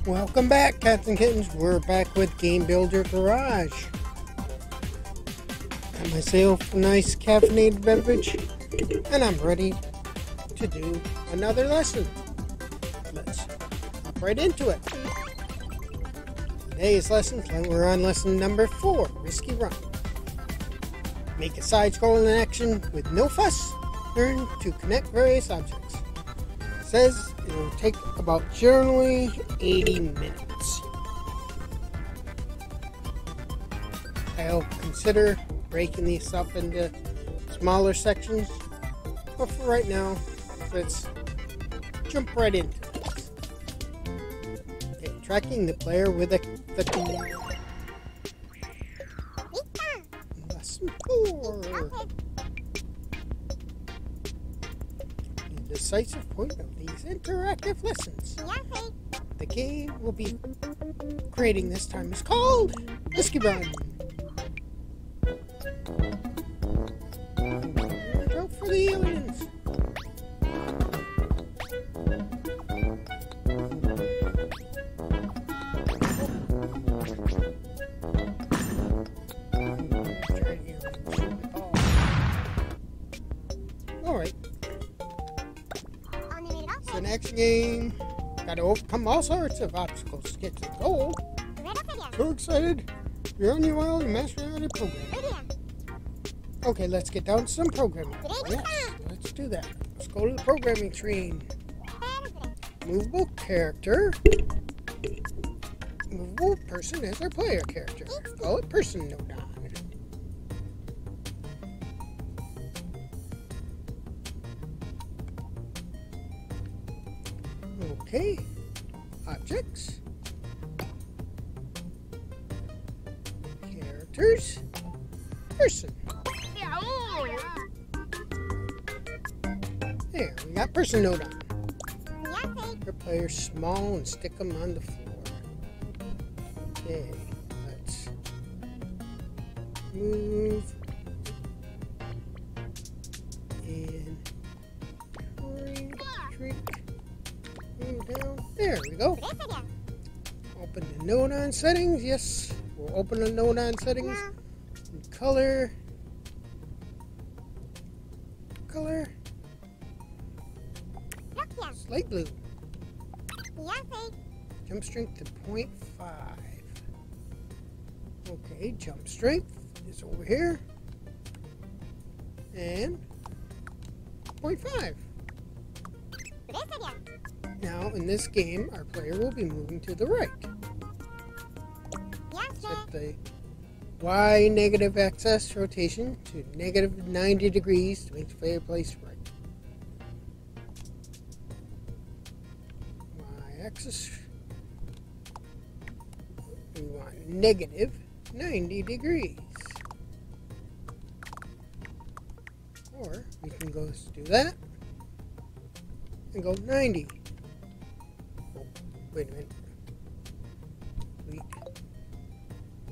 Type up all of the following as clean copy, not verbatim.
Welcome back, cats and kittens. We're back with Game Builder Garage. Got myself a nice caffeinated beverage, and I'm ready to do another lesson. Let's hop right into it. Today's lesson, we're on lesson number 4, Risky Run. Make a side-scrolling action with no fuss. Learn to connect various objects. It says it will take about generally 80 minutes. I'll consider breaking these up into smaller sections, but for right now, let's jump right into this. Okay, tracking the player with the key. Lesson 4. The decisive point of these interactive lessons. The game we'll be creating this time is called Risky Run. Go for the aliens. Alright. It's an action game. Gotta overcome all sorts of obstacles to get to the goal. So excited. You're on your way to master your program. Okay, let's get down to some programming. Yes, let's do that. Let's go to the programming screen. Movable character. Movable person as our player character. Call it person node on. Okay, objects, characters, person. There, we got person node on. Our players small and stick them on the floor. Okay, let's move and shrink. Down. There we go. Open the node on settings. Yes, we'll open the node on settings. And color. Light blue. Jump strength to 0.5. Okay, jump strength is over here. And 0.5. Now, in this game, our player will be moving to the right. Set the Y negative axis rotation to negative 90 degrees to make the player place right. Y axis, we want negative 90 degrees. Or we can go do that and go 90. Oh, wait a minute.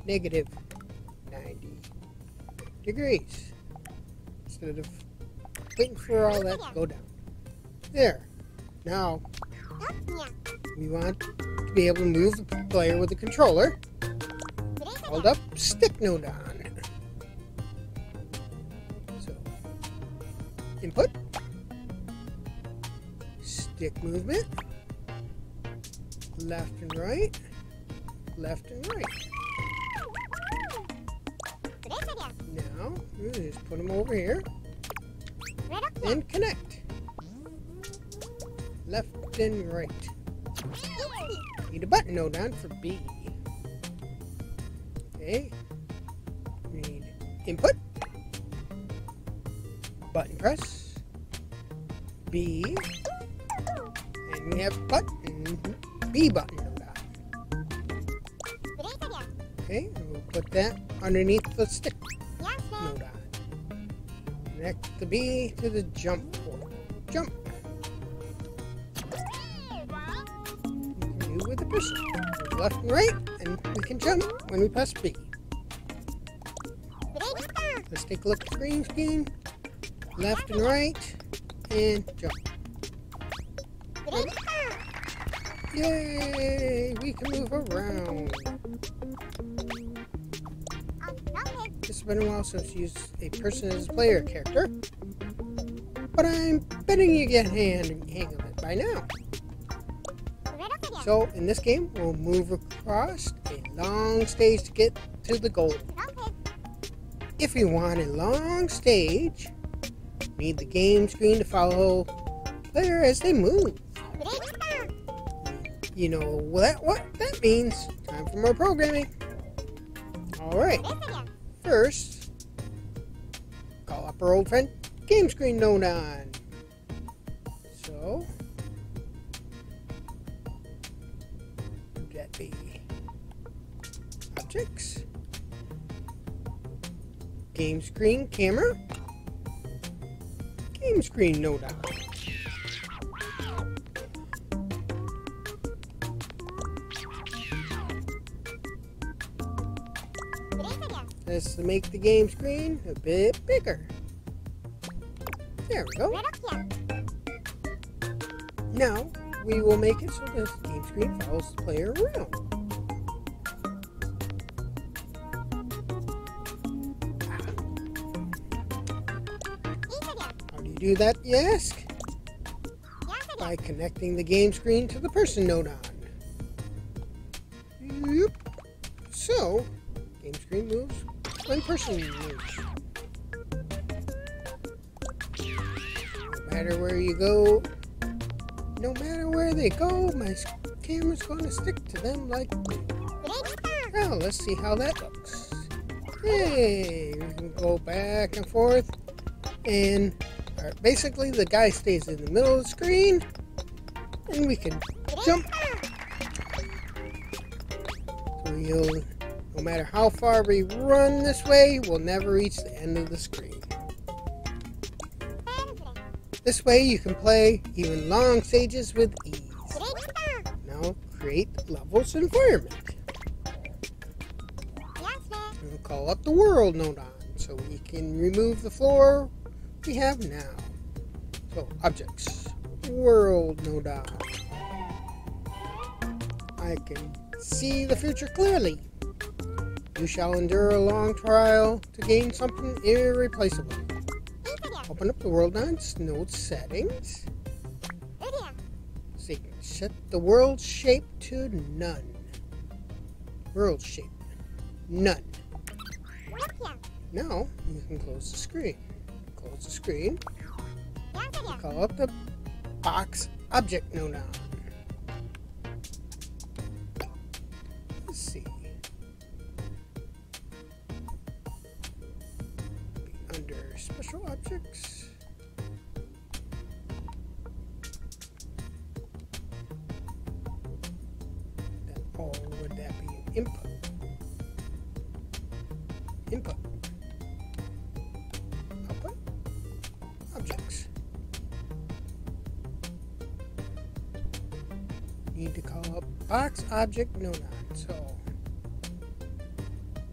Negative 90 degrees. Instead of waiting for all that to go down. There. Now, we want to be able to move the player with the controller. Hold up, stick node on. So, input. Stick movement, left and right, left and right. Now, we'll just put them over here and connect. Left and right. Need a button node on for B. Okay. We need input, button press, B. We have button, B button node on. Okay, and we'll put that underneath the stick node on. Connect the B to the jump port. Jump. We can do with the person. Left and right, and we can jump when we press B. Let's take a look at the green screen. Left and right, and jump. Yay! We can move around. It's been a while since you used a person as a player character, but I'm betting you get a hang of it by now. So, in this game, we'll move across a long stage to get to the goal. If we want a long stage, we need the game screen to follow the player as they move. You know what that means. Time for more programming. Alright. First, call up our old friend, game screen node on. So, would that be objects, game screen camera, game screen node on. Let's make the game screen a bit bigger. There we go. Now, we will make it so the game screen follows the player around. How do you do that, you ask? By connecting the game screen to the person node on. Yep. So, game screen moves when person moves. No matter where you go, no matter where they go, my camera's going to stick to them like glue. Now let's see how that looks. Hey, we can go back and forth, and basically the guy stays in the middle of the screen, and we can jump. So no matter how far we run this way, we'll never reach the end of the screen. This way you can play even long stages with ease. Now create levels environment. We'll call up the world node on so we can remove the floor we have now. So objects, world node on. I can see the future clearly. You shall endure a long trial to gain something irreplaceable. Open up the world node settings. So you can set the world shape to none. World shape, none. Now you can close the screen. Close the screen. Call up the box object node on. Let's see. Under special objects, or would that be an input? Input, output, objects. Need to call up box object node on. So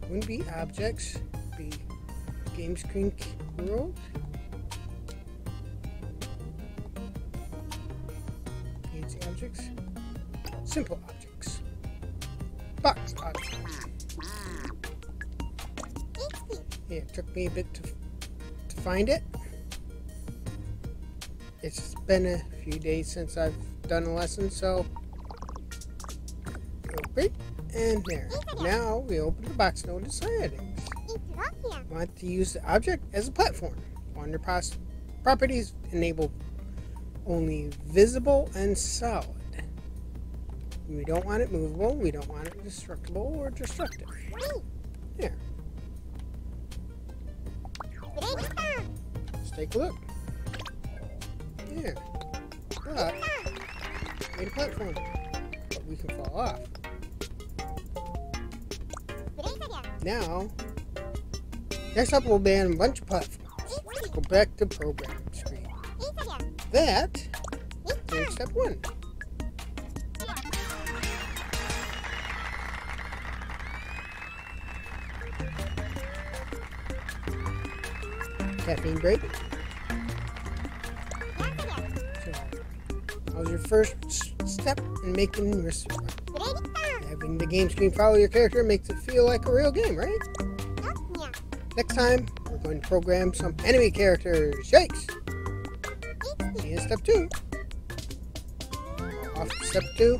wouldn't be objects, be game screen world. Fancy objects. Simple objects. Box objects. Yeah, it took me a bit to find it. It's been a few days since I've done a lesson, so open and there. Now we open the box node settings. Want to use the object as a platform. Under properties, enable only visible and solid. We don't want it movable. We don't want it destructible or destructive. There. Let's take a look. There. But made a platform, but we can fall off. Now, next up we'll ban a bunch of platforms. Let's go back to program screen. That is step 1. Caffeine break. So, that was your first step and making restaurant. Having the game screen follow your character makes it feel like a real game, right? Next time, we're going to program some enemy characters. Yikes! See you in step 2. Off to step 2.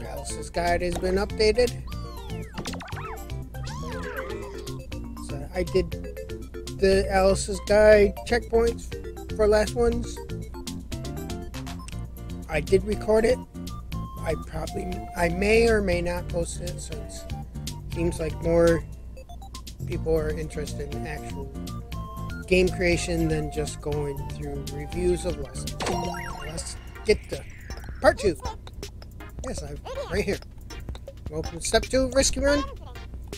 Alice's guide has been updated. So I did the Alice's guide checkpoints for last ones. I did record it. I may or may not post it, since it seems like more people are interested in actual game creation than just going through reviews of lessons. Let's get to part 2. Yes, I'm right here. Welcome to step 2 rescue run.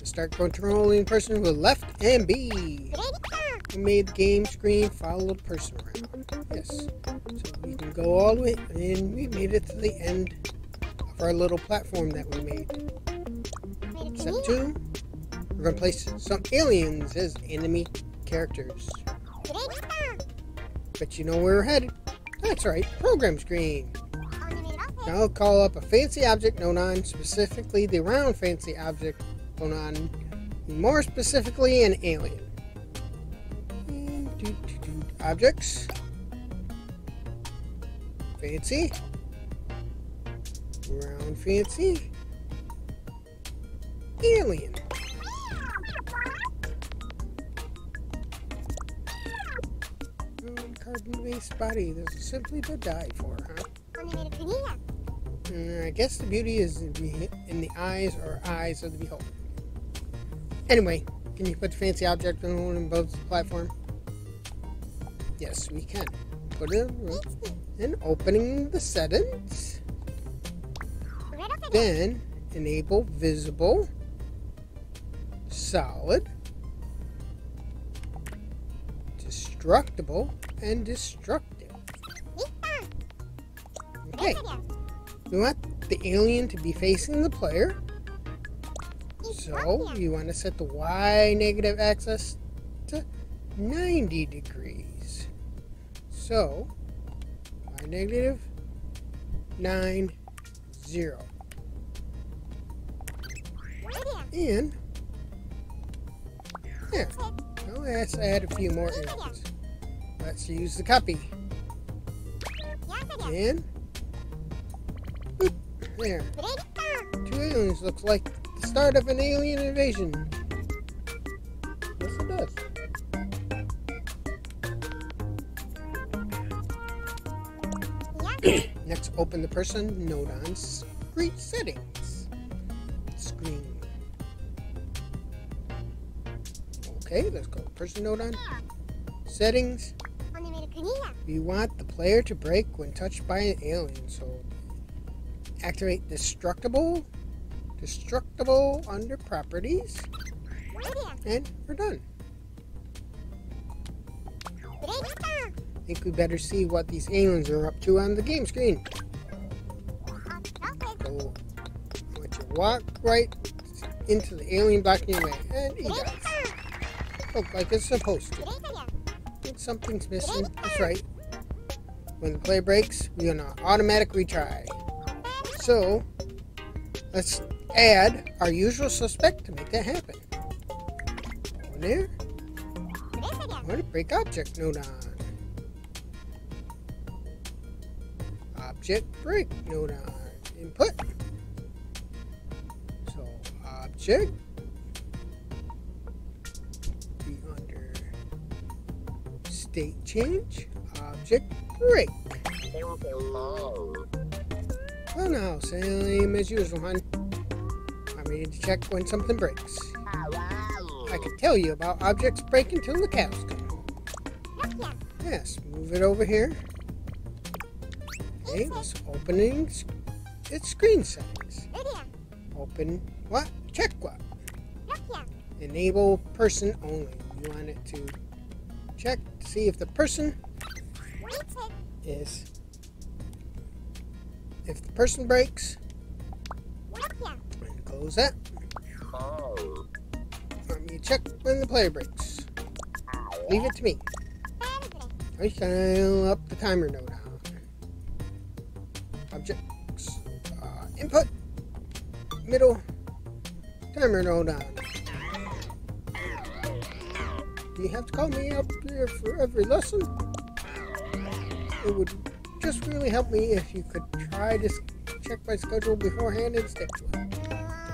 Start controlling person with left and B. We made the game screen follow the person around. Yes. So we can go all the way, and we made it to the end of our little platform that we made. Step 2, we're going to place some aliens as enemy characters. But you know where we're headed. That's right, program screen. Now I'll call up a fancy object known on, specifically the round fancy object known on, more specifically an alien. Objects. Fancy. Round fancy. Alien. Carbon-based body. This is simply to die for, huh? I guess the beauty is in the eyes or eyes of the beholder. Anyway, can you put the fancy object on above the platform? Yes, we can. Put it in opening the settings. Then enable visible, solid, destructible, and destructive. Okay. We want the alien to be facing the player. So you want to set the Y negative axis to 90 degrees. So Y negative 90. And yeah, now let's add a few more aliens. Let's use the copy. And boop, there. 2 aliens looks like the start of an alien invasion. Yes, it does. Next, open the person node on screen settings. Screen. Okay, let's go person node on settings. We want the player to break when touched by an alien, so activate destructible under properties, and we're done. I think we better see what these aliens are up to on the game screen. So, I want you to walk right into the alien blocking your way, and he does. Look like it's supposed to. Something's missing. That's right. When the player breaks, we're gonna automatic retry. So let's add our usual suspect to make that happen. Go in there. I want to break object node on. Object break node on. Input. So object. Be under state change. Object break. Well now, same as usual, hon. I'm ready to check when something breaks. I can tell you about objects breaking till the cows come home. Yes, move it over here. Okay, let's opening its screen settings. Open what? Check what? Enable person only. You want it to check to see if the person is, if the person breaks, and close that. Let me check when the player breaks. Leave it to me. I can up the timer node on. Input. Middle. Timer node on. Do you have to call me up here for every lesson? It would just really help me if you could try to check my schedule beforehand and stick to it.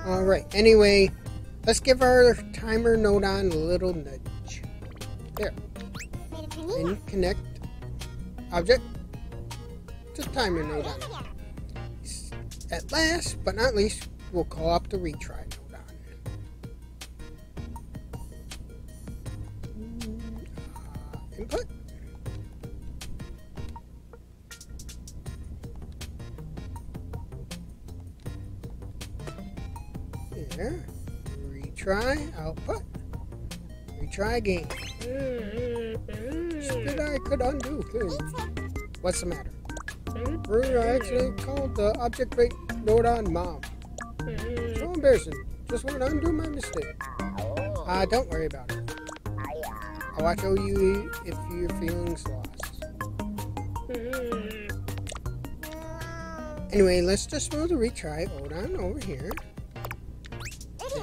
Alright, anyway, let's give our timer node on a little nudge. There. And connect object to timer node on. At last, but not least, we'll call up the retry node on. Input. There. Retry output. Retry game. That I could undo too. What's the matter? I actually called the object break node on mom. So embarrassing. Just want to undo my mistake. Don't worry about it. I'll watch over you if your feelings lost. Anyway, let's just throw the retry node on over here.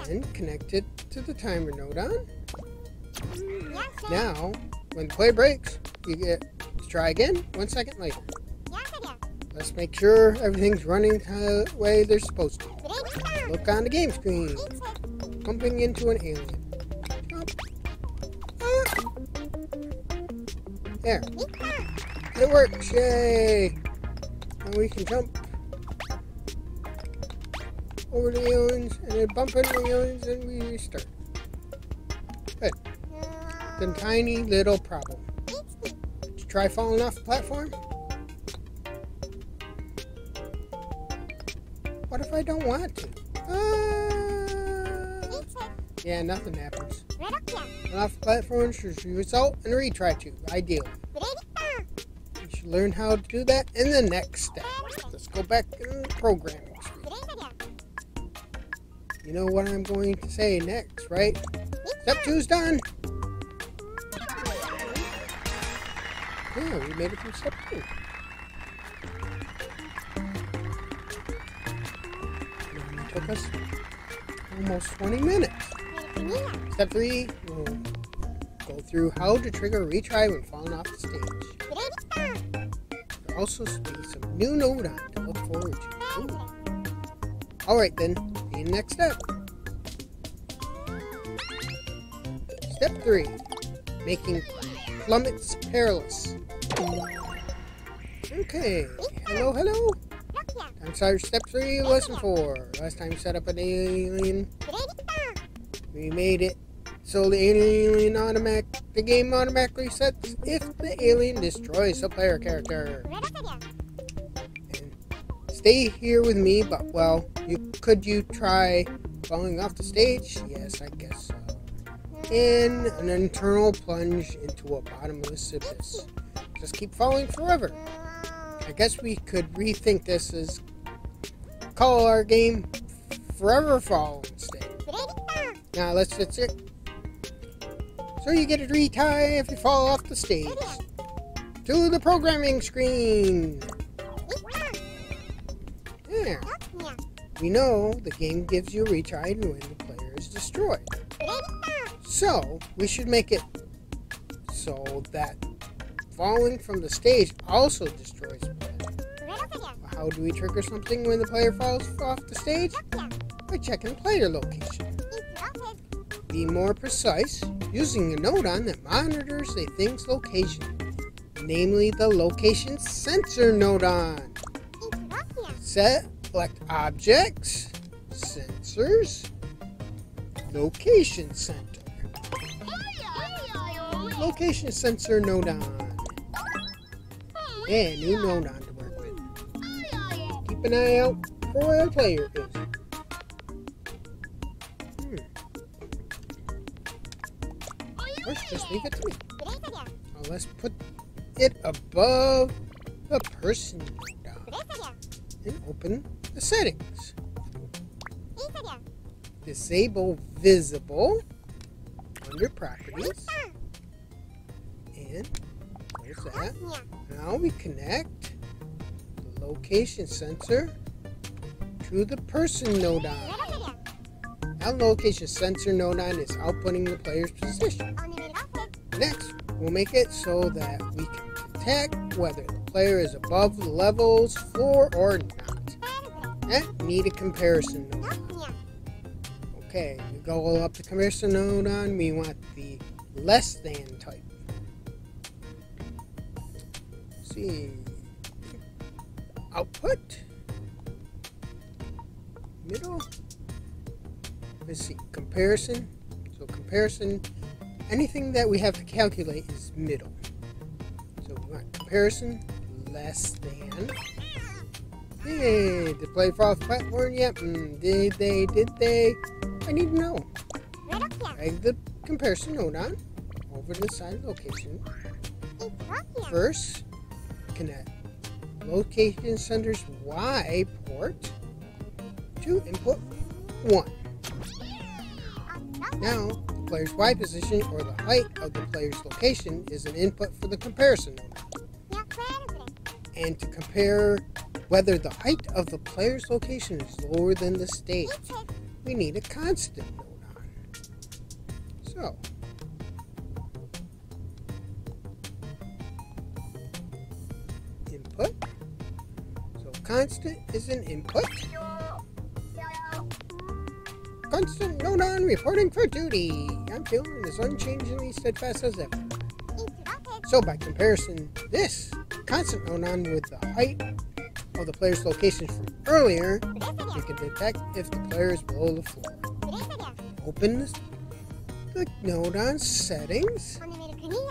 Then connect it to the timer node on. Now, when the play breaks, you get to try again 1 second later. Let's make sure everything's running the way they're supposed to. Look on the game screen. Bumping into an alien. Jump. There. It works. Yay. Now we can jump over the aliens and then bump into the aliens and we restart. Good. The tiny little problem. Did you try falling off the platform? What if I don't want to? Yeah, nothing happens. Off the platform should result in a retry tube. Ideal. You should learn how to do that in the next step. Let's go back in the programming screen. You know what I'm going to say next, right? Step 2's done. Yeah, we made it through step 2. It took us almost 20 minutes. Step 3, we'll go through how to trigger a retry when falling off the stage. There'll also be some new node on to look forward to. Alright then, see you next step. Step 3, making plummets perilous. Okay, hello. Time to start step 3, lesson 4. Last time set up an alien. We made it so the game automatically sets if the alien destroys a player character. And stay here with me, but well, could you try falling off the stage? Yes, I guess so. In an internal plunge into a bottomless abyss. Just keep falling forever. I guess we could rethink this as call our game Forever Fall instead. Now let's fix it. So you get a retry if you fall off the stage. To the programming screen. There. We know the game gives you a retry when the player is destroyed. So we should make it so that falling from the stage also destroys the player. How do we trigger something when the player falls off the stage? By checking the player location. Be more precise, using a node on that monitors a thing's location, namely the location sensor node on. Select objects, sensors, location center. Location sensor node on. And new node on to work with. Keep an eye out for where the player is. First, just leave it to me. Now let's put it above the person node on. And open the settings. Disable visible under properties. And there's that. Now we connect the location sensor to to the person node on. Now the location sensor node on is outputting the player's position. Next, we'll make it so that we can detect whether the player is above the level's floor or not. Next, need a comparison node on. Okay, we go up the comparison node on, we want the less than type. Let's see. Output. Middle. Let's see. Comparison. So comparison, anything that we have to calculate is middle. So we want comparison less than. Hey, did play fall off the platform yet? Did they? I need to know. Drag the comparison node on over to the side location. First, connect location sender's Y port to input 1. Now, the player's Y position or the height of the player's location is an input for the comparison node. And to compare whether the height of the player's location is lower than the stage, we need a constant node on. So, input. So constant is an input. Constant node on reporting for duty. I'm feeling as unchangingly steadfast as ever. So by comparison, this constant node on with the height of the player's location from earlier, we can detect if the player is below the floor. Open the node on settings.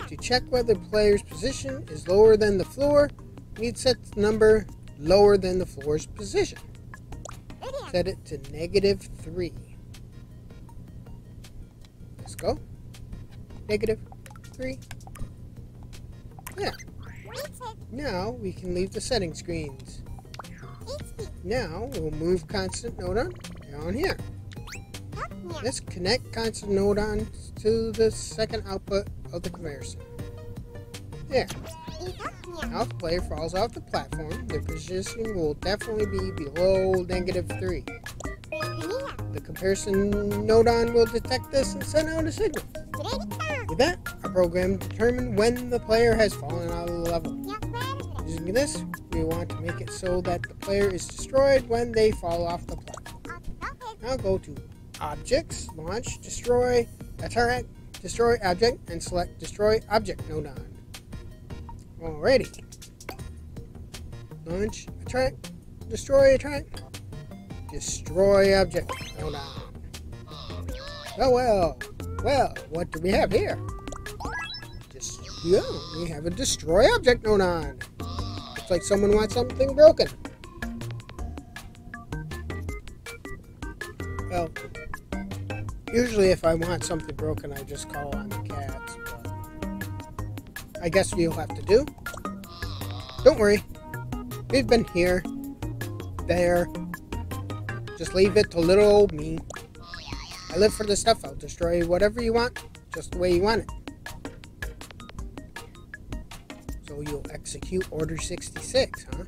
To check whether the player's position is lower than the floor, we need to set the number lower than the floor's position. Set it to -3. Let's go. -3. There. Now we can leave the setting screens. Now we'll move constant node on down here. Let's connect constant node on to the second output of the comparison. There. Now if the player falls off the platform, their position will definitely be below -3. The comparison node on will detect this and send out a signal. With that, our program determined when the player has fallen out of the level. Using this, we want to make it so that the player is destroyed when they fall off the platform. Now go to Objects, Launch, Destroy, Attract, Destroy Object, and select Destroy Object node on. Alrighty. Launch, Attract, Destroy Object node on. Well, what do we have here? We have a Destroy Object node on. Looks like someone wants something broken. Well, usually if I want something broken, I just call on the cats, but I guess you'll have to do. Don't worry. We've been here, there. Just leave it to little old me. I live for this stuff. I'll destroy whatever you want, just the way you want it. So you'll execute Order 66, huh?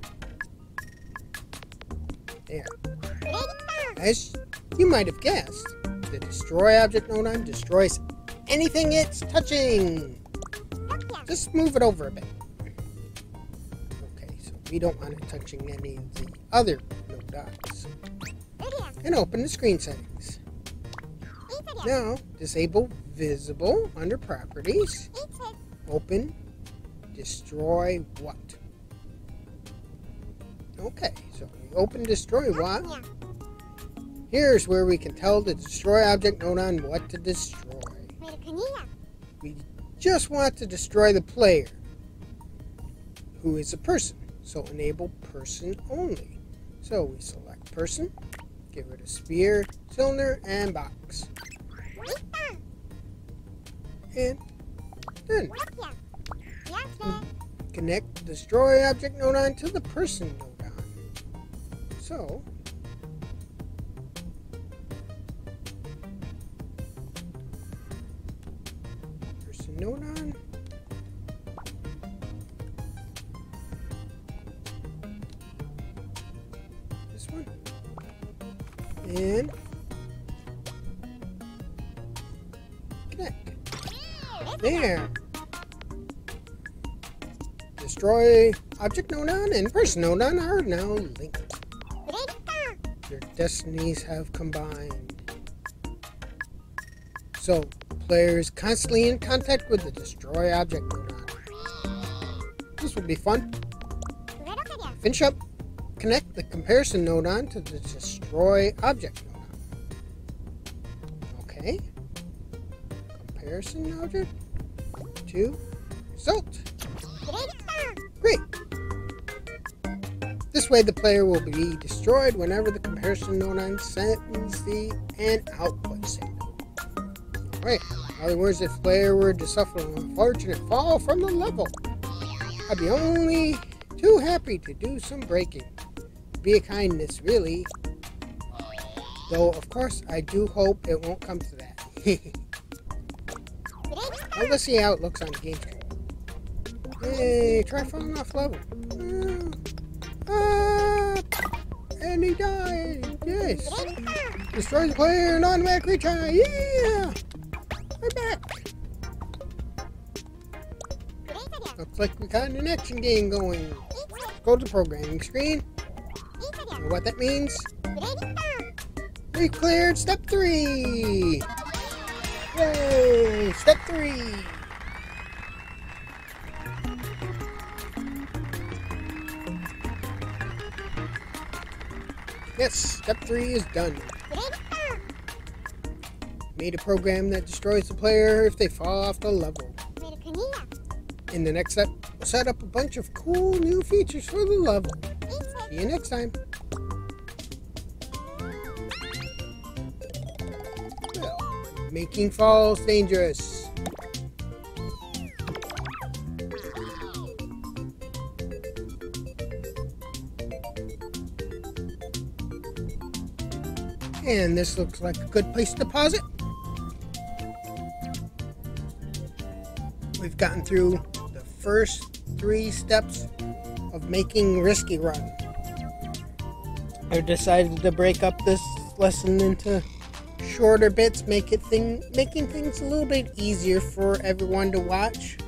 There. As you might have guessed, the Destroy Object node on destroys anything it's touching. Just move it over a bit. Okay, so we don't want it touching any of the other node dots. And open the screen settings. Now, disable Visible under Properties. Open Destroy What. Okay, so we open Destroy What. Here's where we can tell the Destroy Object node on what to destroy. We just want to destroy the player, who is a person, so enable Person Only. So we select Person, give it a sphere, cylinder, and box. And done. Connect the Destroy Object node on to the Person node on. So, Person node on. This one. And connect. There. Destroy object node on and person node on are now linked. Their destinies have combined. So, players constantly in contact with the destroy object node on. This will be fun. Finish up. Connect the comparison node on to the destroy object node on. Okay. Comparison object to result. Great. This way the player will be destroyed whenever the comparison node on sends an output signal. Alright, in other words, if the player were to suffer an unfortunate fall from the level, I'd be only too happy to do some breaking. Be a kindness, really. Though, of course, I do hope it won't come to that. Well, let's see how it looks on the game screen. Hey, try falling off level. And he died. Yes. Destroy the player and automatic retry. Yeah. We're back. Looks like we got an action game going. Go to the programming screen. And what that means? We cleared step 3. Yay! Step 3. Yes, step 3 is done. Made a program that destroys the player if they fall off the level. In the next step, we'll set up a bunch of cool new features for the level. See you next time. Well, making falls dangerous. And this looks like a good place to pause it. We've gotten through the first 3 steps of making Risky Run. I decided to break up this lesson into shorter bits, making things a little bit easier for everyone to watch,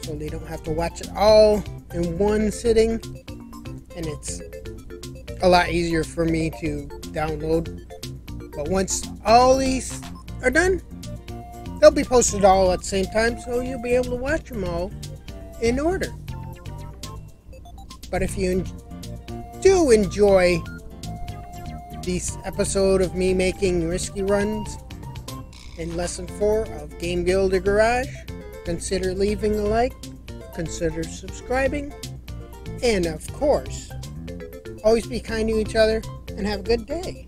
so they don't have to watch it all in one sitting, and it's a lot easier for me to download. But once all these are done, they'll be posted all at the same time, so you'll be able to watch them all in order. But if you do enjoy this episode of me making risky runs in Lesson 4 of Game Builder Garage, consider leaving a like, consider subscribing, and of course, always be kind to each other and have a good day.